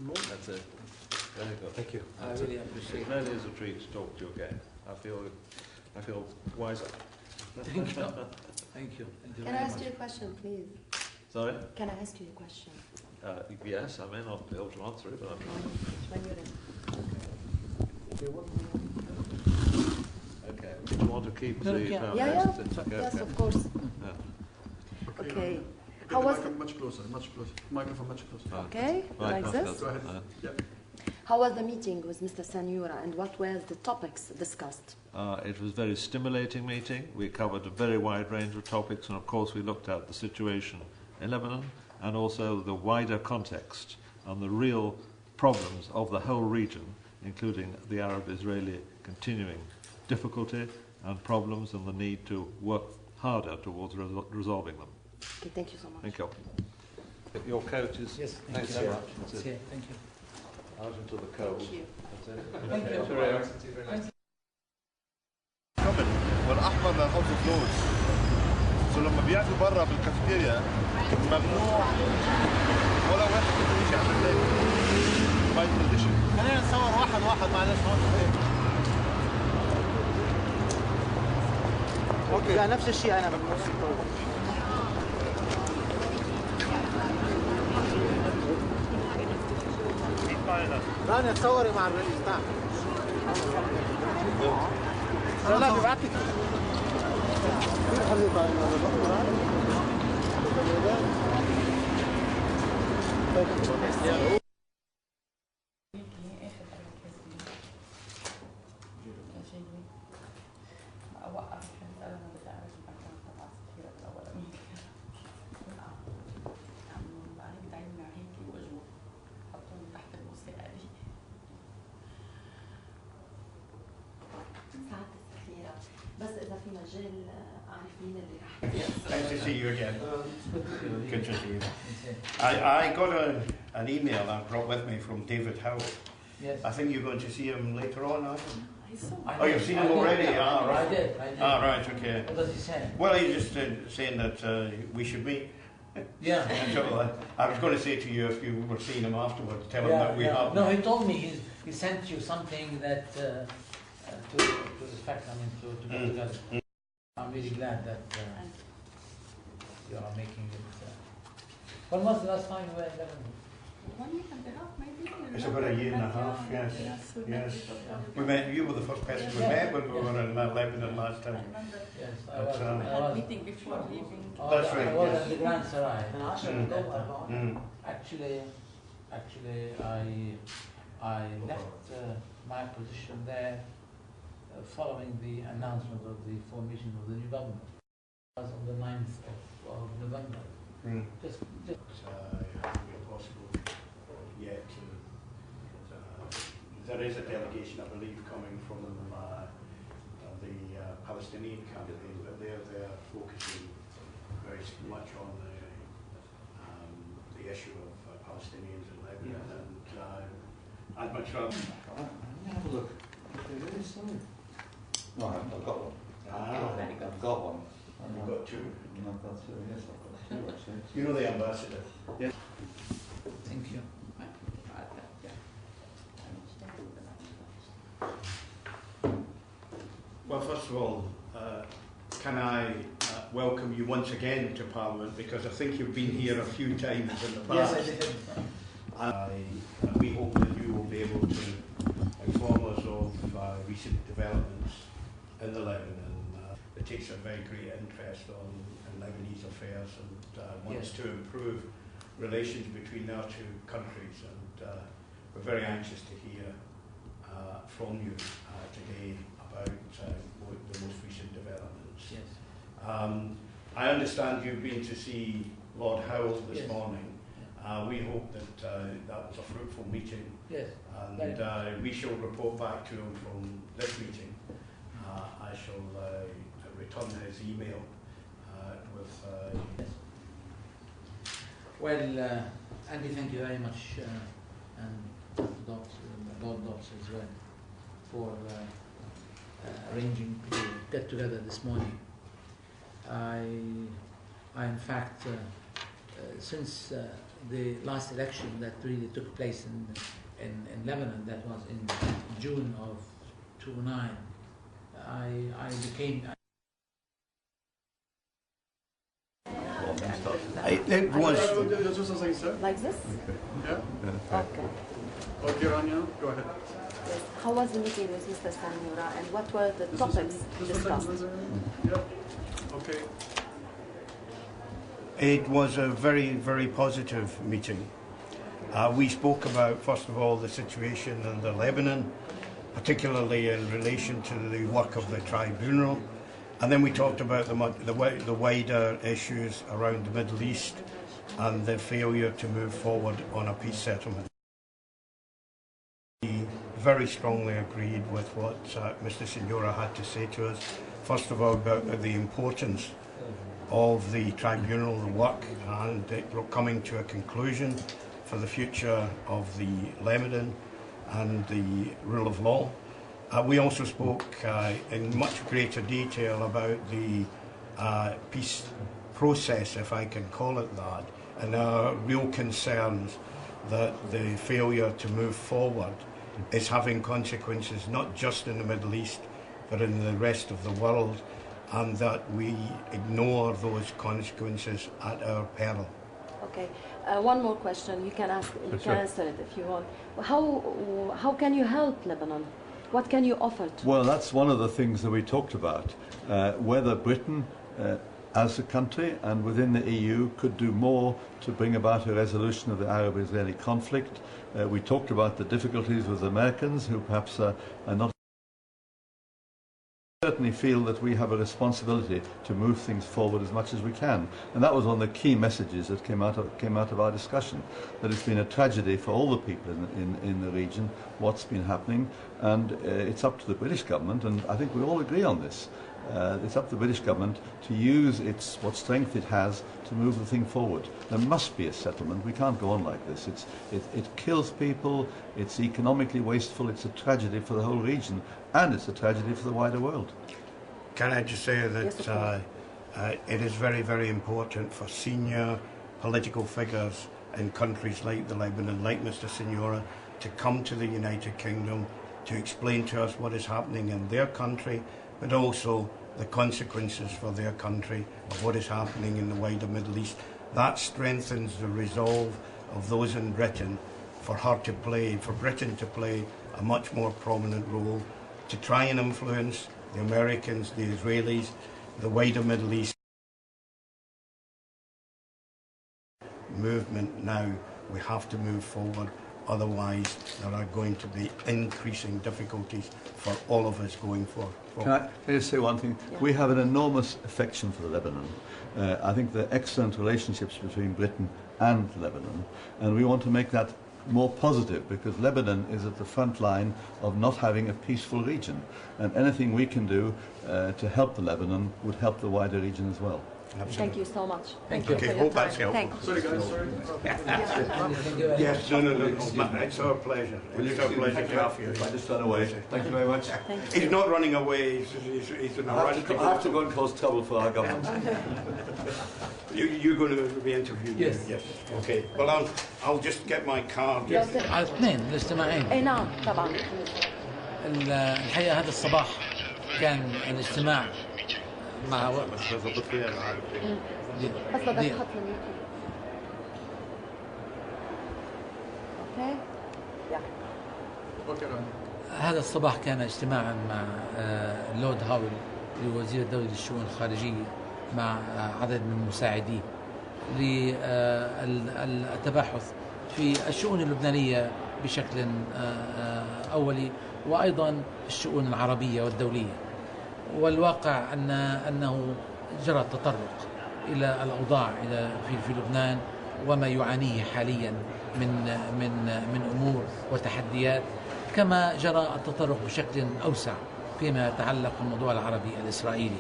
That's it. Very good. Thank you. I really appreciate It really is a treat to talk to you again. I feel wiser. Thank you. Thank you. Thank you Can I ask you a question, please? Sorry? Can I ask you a question? Yes, I may not be able to answer it, but I'm When you're in. okay. Do you want to keep the Yeah, yes, of course. Okay. How was much closer, microphone much closer. Okay, right, like this. Go ahead. Yeah. How was the meeting with Mr. Seniora, and what were the topics discussed? It was a very stimulating meeting. We covered a very wide range of topics, and of course we looked at the situation in Lebanon and also the wider context and the real problems of the whole region, including the Arab-Israeli continuing difficulty and problems and the need to work harder towards resolving them. Okay, thank you so much. Thank you. Your coat is... Yes, thank you so much. It's here. Thank you. Out into the cold. Thank you. That's it. Thank you. Cheerio. كمل والاحمر لنحط فلوس لما بياكلوا برا بالكافيتيريا ممنوع ولا واحد يقول شيء عن الثاني ما يقول شيء. خلينا نصور واحد معلش هون. اوكي لا نفس الشيء انا رانيا تصوري مع الرئيس تعال. لا بيبعت لك كثير حلوة Nice to see you again. Good to see you. I got an email I brought with me from David Howell. Yes. I think you're going to see him later on, aren't you? Oh, you've seen him already? Ah, right. I did. Ah, right, okay. What does he say? Well, he's just saying that we should meet. Yeah. So, I was going to say to you, if you were seeing him afterwards, tell him that we have. No, he told me he sent you something that to the fact, I mean, to get together. I'm really glad that you are making it. When was the last time you were in Lebanon? 1 year and a half, maybe. It's about a year and a half, yes. Yes. We met, you were the first person we met when we were in Lebanon last time. Yes, I But, was. I had meeting before leaving. That's right, I was yes. at the Grand Sarai. Mm. Actually, I left my position there following the announcement of the formation of the new government. It was on the 9th of November. Mm. Just It hasn't been possible yet. There is a delegation, I believe, coming from the Palestinian candidate, but they're focusing very much on the issue of Palestinians in Lebanon, and I'd much rather. Have a look. No, I've got one. I've got one. You've got two. I've got two, yes, I've got two actually. You know the ambassador? Yes. thank you. Well, first of all, can I welcome you once again to Parliament, because I think you've been here a few times in the past. Yes, I did. We hope that you will be able to inform us of recent developments in the Lebanon. It takes a very great interest in Lebanese affairs and wants to improve relations between our two countries. And we're very anxious to hear from you today about the most recent developments. Yes. I understand you've been to see Lord Howell this morning. We hope that that was a fruitful meeting. Yes. And we shall report back to him from this meeting. I shall return his email with. Well, Andy, thank you very much, and Lord Dobbs as well, for arranging to get together this morning. I in fact, since the last election that really took place in Lebanon, that was in June of 2009, I became. It was. Just a second, sir. Like this? Yeah. Okay. Okay, Rania, go ahead. Yes. How was the meeting with Mr. Seniora and what were the topics discussed? Yeah. Okay. It was a very, very positive meeting. We spoke about, first of all, the situation in the Lebanon, particularly in relation to the work of the tribunal. And then we talked about the wider issues around the Middle East and the failure to move forward on a peace settlement. We very strongly agreed with what Mr. Senora had to say to us. First of all, about the importance of the tribunal, the work, and it coming to a conclusion for the future of the Lebanon and the rule of law. We also spoke in much greater detail about the peace process, if I can call it that, and our real concerns that the failure to move forward is having consequences not just in the Middle East, but in the rest of the world, and that we ignore those consequences at our peril. Okay. One more question. You can ask. You can answer it if you want. How can you help Lebanon? What can you offer to? Well, that's one of the things that we talked about. Whether Britain, as a country and within the EU, could do more to bring about a resolution of the Arab-Israeli conflict. We talked about the difficulties with the Americans, who perhaps are not. Certainly feel that we have a responsibility to move things forward as much as we can, and that was one of the key messages that came out of our discussion. That it's been a tragedy for all the people in the region what's been happening, and it's up to the British government, and I think we all agree on this. It's up to the British government to use what strength it has to move the thing forward. There must be a settlement. We can't go on like this. It kills people, it's economically wasteful, it's a tragedy for the whole region, and it's a tragedy for the wider world. Can I just say that it is very, very important for senior political figures in countries like the Lebanon, like Mr. Senora, to come to the United Kingdom to explain to us what is happening in their country, but also the consequences for their country of what is happening in the wider Middle East. That strengthens the resolve of those in Britain for Britain to play a much more prominent role, to try and influence the Americans, the Israelis, the wider Middle East movement now. We have to move forward. Otherwise, there are going to be increasing difficulties for all of us going forward. Can I just say one thing? Yeah. We have an enormous affection for Lebanon. I think there are excellent relationships between Britain and Lebanon, and we want to make that more positive, because Lebanon is at the front line of not having a peaceful region, and anything we can do to help the Lebanon would help the wider region as well. Absolutely. Thank you so much. Thank you. For Okay, your hope that's time. helpful. Sorry, guys, sorry. Yes, no, it's our pleasure. It's our pleasure to have you. I just ran away. Thank you very much. Thank you. He's not running away, he's in a rush. I have to go and cause trouble for our government. You're going to be interviewed? Yes. Yes. Okay. Well, I'll just get my card. على اثنين الاجتماعين. اي نعم طبعا. الحقيقة هذا الصباح كان الاجتماع مع بس بدك تحط لي اوكي. هذا الصباح كان اجتماعا مع لورد هاول وزير الدولة للشؤون الخارجية مع عدد من مساعديه للتباحث في الشؤون اللبنانية بشكل أولي، وأيضا الشؤون العربية والدولية. والواقع أنه جرى التطرق إلى الأوضاع في لبنان وما يعانيه حاليا من أمور وتحديات، كما جرى التطرق بشكل أوسع فيما يتعلق بالموضوع العربي الإسرائيلي،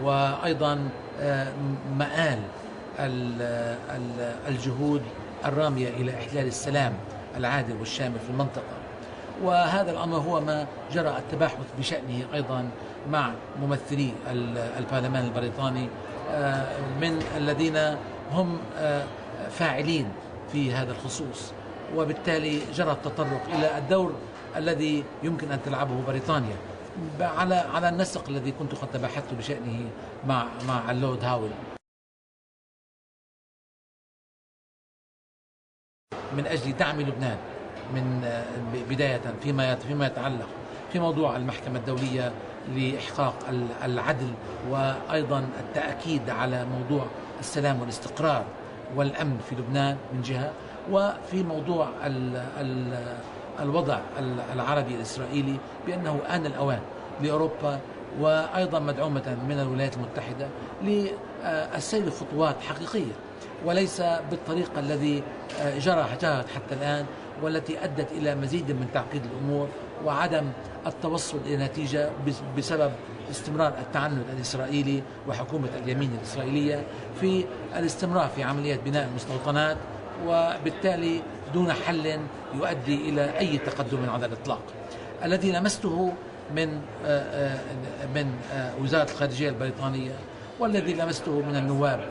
وأيضا مآل الجهود الرامية إلى إحلال السلام العادل والشامل في المنطقة. وهذا الأمر هو ما جرى التباحث بشأنه أيضا مع ممثلي البرلمان البريطاني من الذين هم فاعلين في هذا الخصوص، وبالتالي جرى التطرق إلى الدور الذي يمكن أن تلعبه بريطانيا على النسق الذي كنت قد تباحثت بشأنه مع اللورد هاول من أجل دعم لبنان من بداية فيما يتعلق في موضوع المحكمة الدولية لإحقاق العدل، وأيضا التأكيد على موضوع السلام والاستقرار والأمن في لبنان من جهة، وفي موضوع الوضع العربي الإسرائيلي بأنه آن الأوان لأوروبا وأيضا مدعومة من الولايات المتحدة للسير خطوات حقيقية وليس بالطريقة الذي جرت حتى الآن، والتي أدت إلى مزيد من تعقيد الأمور وعدم التوصل إلى نتيجة بسبب استمرار التعنت الإسرائيلي وحكومة اليمين الإسرائيلية في الاستمرار في عملية بناء المستوطنات، وبالتالي دون حل يؤدي إلى أي تقدم على الإطلاق. الذي لمسته من وزارة الخارجية البريطانية والذي لمسته من النواب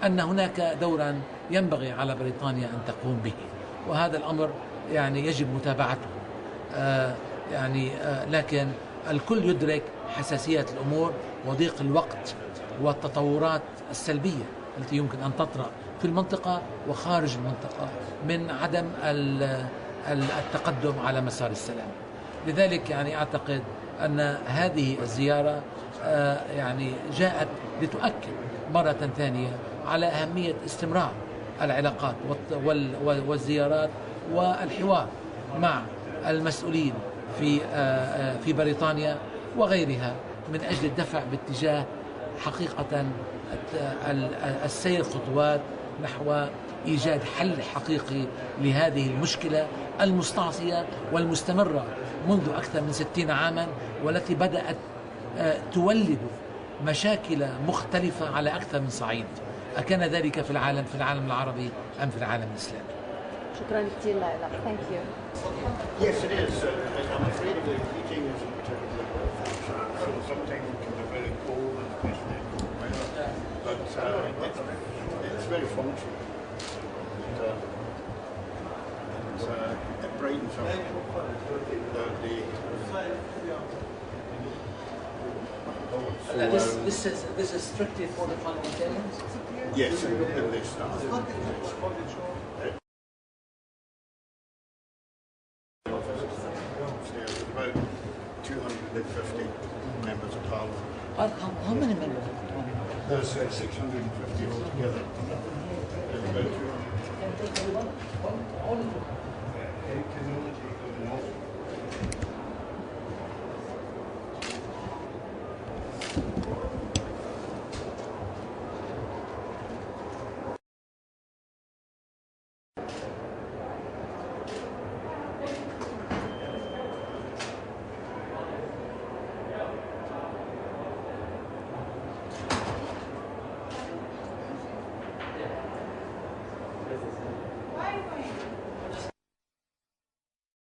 أن هناك دورا ينبغي على بريطانيا أن تقوم به، وهذا الأمر يعني يجب متابعته. لكن الكل يدرك حساسية الأمور وضيق الوقت والتطورات السلبية التي يمكن أن تطرأ في المنطقة وخارج المنطقة من عدم التقدم على مسار السلام. لذلك أعتقد أن هذه الزيارة جاءت لتؤكد مرة ثانية على أهمية استمرار العلاقات والزيارات والحوار مع المسؤولين في بريطانيا وغيرها من أجل الدفع باتجاه حقيقة السير خطوات نحو إيجاد حل حقيقي لهذه المشكلة المستعصية والمستمرة منذ أكثر من 60 عاما، والتي بدأت تولد مشاكل مختلفة على أكثر من صعيد. أكان ذلك في العالم العربي أم في العالم الإسلامي؟ شكرا كثير لك. Thank you. Yes, it is. I'm afraid the heating isn't particularly well, so sometimes it can be very cold and especially in cold weather. But it's very functional. It brightens up the day. This is strictly for the parliamentarians? Yes, and they start. There's about 250 members of parliament. How many members of parliament? There's 650 altogether. There's about 200.